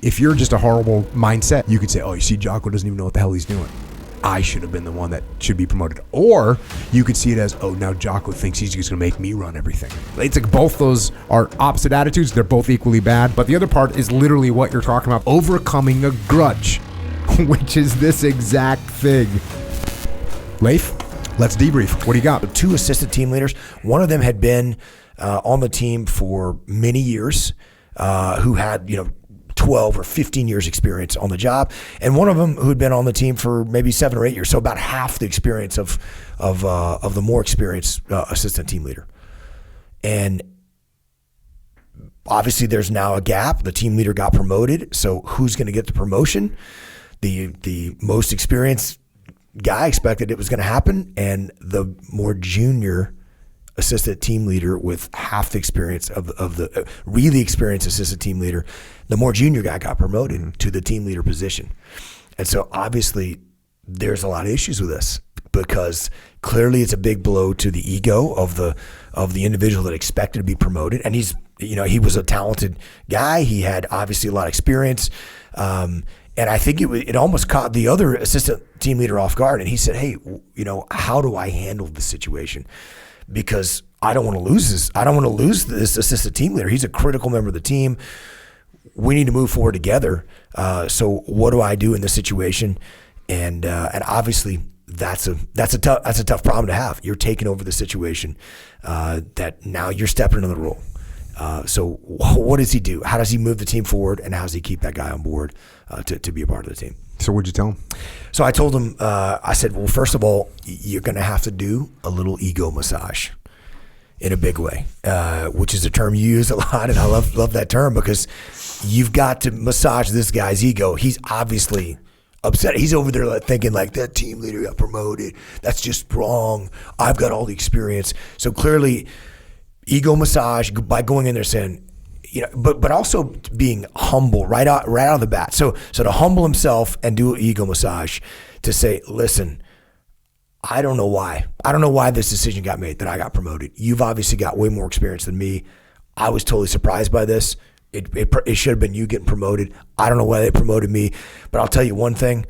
If you're just a horrible mindset, you could say, oh, you see, Jocko doesn't even know what the hell he's doing. I should have been the one that should be promoted. Or you could see it as, oh, now Jocko thinks he's just going to make me run everything. It's like both those are opposite attitudes. They're both equally bad. But the other part is literally what you're talking about, overcoming a grudge, which is this exact thing. Leif, let's debrief. What do you got? 2 assistant team leaders. One of them had been on the team for many years, who had, 12 or 15 years experience on the job, and one of them who had been on the team for maybe 7 or 8 years, so about half the experience of the more experienced assistant team leader. And obviously there's now a gap. The team leader got promoted, so who's going to get the promotion? The most experienced guy expected it was going to happen, and the more junior assistant team leader with half the experience of the really experienced assistant team leader, the more junior guy got promoted to the team leader position. And so obviously there's a lot of issues with this, because clearly it's a big blow to the ego of the individual that expected to be promoted. And he was a talented guy. He had obviously a lot of experience. And I think it almost caught the other assistant team leader off guard. And he said, hey, how do I handle this situation? Because I don't want to lose this. I don't want to lose this assistant team leader. He's a critical member of the team. We need to move forward together. So what do I do in this situation? And obviously that's a tough problem to have. You're taking over the situation that now you're stepping into the role. So what does he do? How does he move the team forward? And how does he keep that guy on board to be a part of the team? So what'd you tell him? So I told him, I said, well, first of all, you're going to have to do a little ego massage in a big way, which is a term you use a lot. And I love that term, because you've got to massage this guy's ego. He's obviously upset. He's over there thinking like, that team leader got promoted. That's just wrong. I've got all the experience. So clearly ego massage by going in there saying, but also being humble right out of the bat. So to humble himself and do an ego massage, to say, listen, I don't know why this decision got made that I got promoted. You've obviously got way more experience than me. I was totally surprised by this. It should have been you getting promoted. I don't know why they promoted me, but I'll tell you one thing.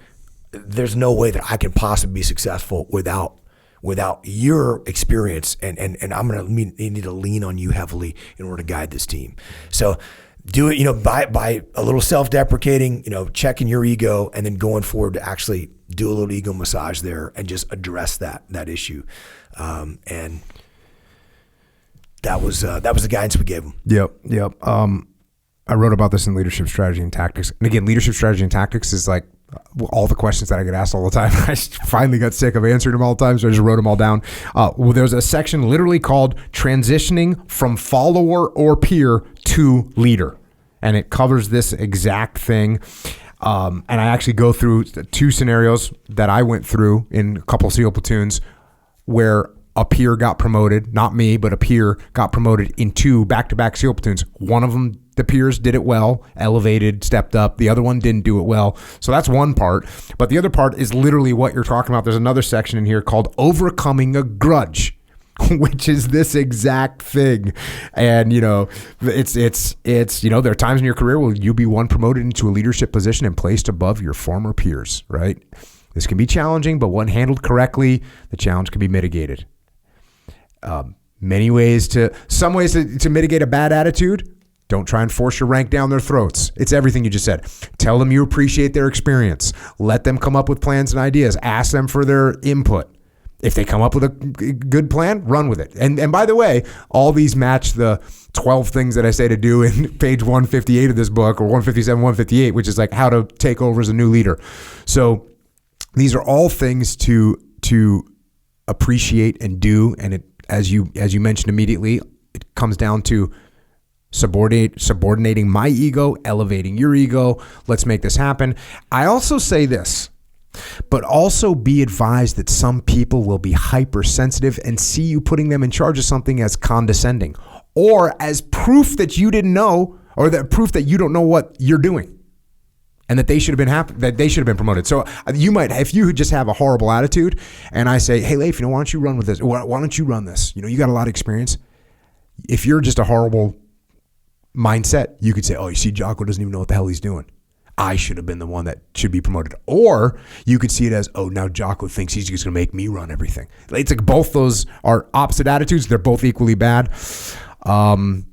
There's no way that I can possibly be successful without your experience, and I'm going to need to lean on you heavily in order to guide this team. So do it, by a little self-deprecating, checking your ego, and then going forward to actually do a little ego massage there and just address that issue. And that was the guidance we gave him. Yep. I wrote about this in Leadership Strategy and Tactics. And again, Leadership Strategy and Tactics is like all the questions that I get asked all the time. I finally got sick of answering them all the time, so I just wrote them all down. Well, there's a section literally called Transitioning from Follower or Peer to Leader. And it covers this exact thing. And I actually go through 2 scenarios that I went through in a couple of SEAL platoons where a peer got promoted, not me, but a peer got promoted in 2 back-to-back SEAL platoons. One of them, the peers did it well, elevated, stepped up. The other one didn't do it well. So that's one part. But the other part is literally what you're talking about. There's another section in here called Overcoming a Grudge, which is this exact thing. And, it's there are times in your career where you'll be promoted into a leadership position and placed above your former peers, right? This can be challenging, but when handled correctly, the challenge can be mitigated. Some ways to mitigate a bad attitude. Don't try and force your rank down their throats. It's everything you just said. Tell them you appreciate their experience. Let them come up with plans and ideas. Ask them for their input. If they come up with a good plan, run with it. And by the way, all these match the 12 things that I say to do in page 158 of this book, or 157, 158, which is like how to take over as a new leader. So these are all things to appreciate and do. And it, as you mentioned immediately, it comes down to subordinating my ego, elevating your ego. Let's make this happen. I also say this, but also be advised that some people will be hypersensitive and see you putting them in charge of something as condescending, or as proof that you didn't know, or that proof that you don't know what you're doing, and that they should have been happy, that they should have been promoted. So you might, if you just have a horrible attitude, and I say, hey Leif, why don't you run with this? Why don't you run this? You got a lot of experience. If you're just a horrible mindset, you could say, oh, you see, Jocko doesn't even know what the hell he's doing. I should have been the one that should be promoted. Or you could see it as, oh, now Jocko thinks he's just going to make me run everything. It's like both those are opposite attitudes. They're both equally bad. When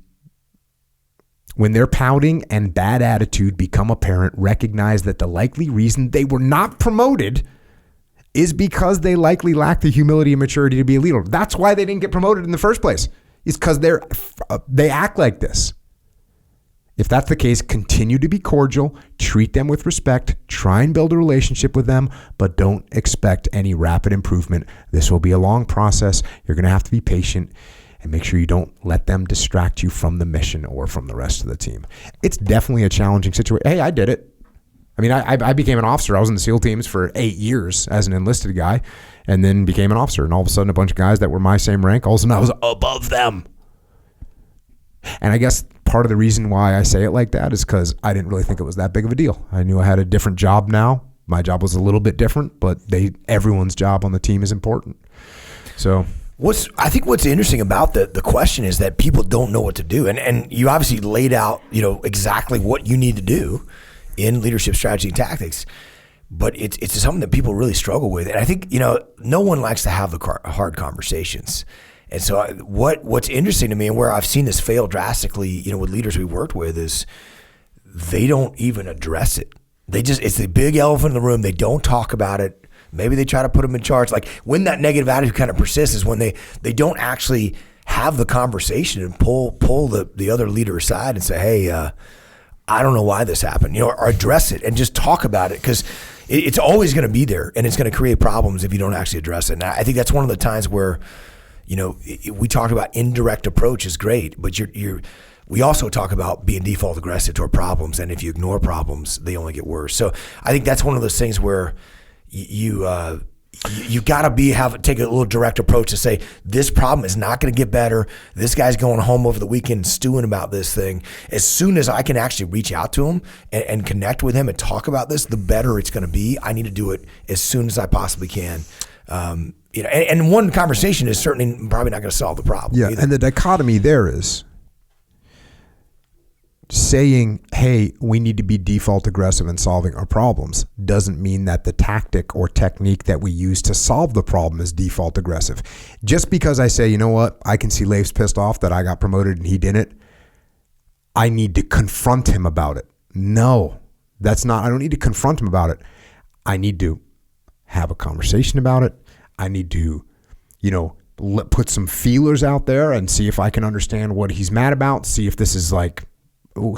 their pouting and bad attitude become apparent, recognize that the likely reason they were not promoted is because they likely lack the humility and maturity to be a leader. That's why they didn't get promoted in the first place. It's because they act like this. If that's the case, continue to be cordial, treat them with respect, try and build a relationship with them, but don't expect any rapid improvement. This will be a long process. You're going to have to be patient and make sure you don't let them distract you from the mission or from the rest of the team. It's definitely a challenging situation. Hey, I did it. I mean, I became an officer. I was in the SEAL teams for 8 years as an enlisted guy and then became an officer. And all of a sudden, a bunch of guys that were my same rank, all of a sudden I was above them. And I guess part of the reason why I say it like that is because I didn't really think it was that big of a deal. I knew I had a different job now. My job was a little bit different, but everyone's job on the team is important. So I think what's interesting about the question is that people don't know what to do. And you obviously laid out, exactly what you need to do in leadership strategy and tactics, but it's something that people really struggle with. And I think, no one likes to have the hard conversations. And so what's interesting to me and where I've seen this fail drastically, with leaders we've worked with is they don't even address it. It's the big elephant in the room. They don't talk about it. Maybe they try to put them in charge. Like when that negative attitude kind of persists is when they don't actually have the conversation and pull the other leader aside and say, hey, I don't know why this happened, or address it and just talk about it, because it's always going to be there and it's going to create problems if you don't actually address it. And I think that's one of the times where, we talk about indirect approach is great, but we also talk about being default aggressive toward problems. And if you ignore problems, they only get worse. So I think that's one of those things where you got to take a little direct approach to say, this problem is not going to get better. This guy's going home over the weekend stewing about this thing. As soon as I can actually reach out to him and connect with him and talk about this, the better it's going to be. I need to do it as soon as I possibly can. And one conversation is certainly probably not going to solve the problem. Yeah, either. And the dichotomy there is saying, hey, we need to be default aggressive in solving our problems doesn't mean that the tactic or technique that we use to solve the problem is default aggressive. Just because I say, you know what, I can see Leif's pissed off that I got promoted and he didn't, I need to confront him about it. No, that's not, I don't need to confront him about it. I need to have a conversation about it. I need to, put some feelers out there and see if I can understand what he's mad about, see if this is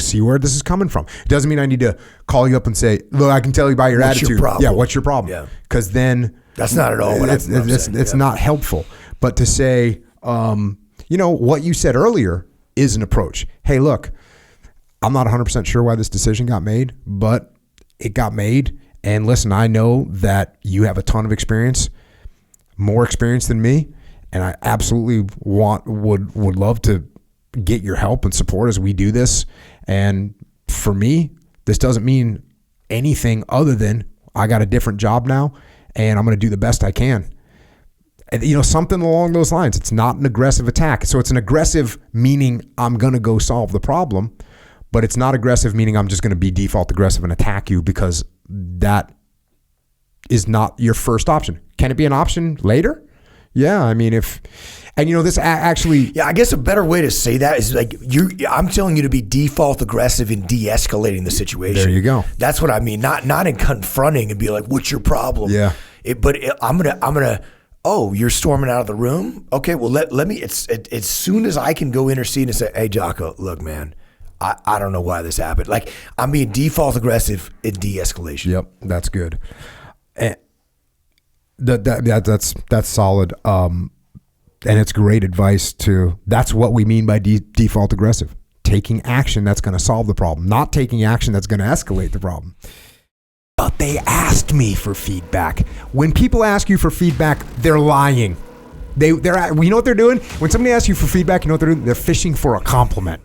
see where this is coming from. It doesn't mean I need to call you up and say, look, I can tell you about your attitude. Yeah, what's your problem? Yeah. Because then that's not at all what it's not helpful. But to say, what you said earlier is an approach. Hey, look, I'm not 100% sure why this decision got made, but it got made. And listen, I know that you have a ton of experience, more experience than me, and I absolutely would love to get your help and support as we do this. And for me, this doesn't mean anything other than I got a different job now and I'm going to do the best I can. Something along those lines. It's not an aggressive attack. So it's an aggressive meaning I'm going to go solve the problem, but it's not aggressive meaning I'm just going to be default aggressive and attack you, because that is not your first option. Can it be an option later? Yeah, I mean, this actually... Yeah, I guess a better way to say that is I'm telling you to be default aggressive in de-escalating the situation. There you go. That's what I mean. Not in confronting and be like, what's your problem? Yeah. I'm gonna, oh, you're storming out of the room? Okay, well, let me, as soon as I can go intercede and say, hey, Jocko, look, man, I don't know why this happened. Like, I'm being default aggressive in de-escalation. Yep, that's good. And that's solid. And it's great advice that's what we mean by default aggressive. Taking action that's going to solve the problem, not taking action that's going to escalate the problem. But they asked me for feedback. When people ask you for feedback, they're lying. You know what they're doing? When somebody asks you for feedback, you know what they're doing? They're fishing for a compliment.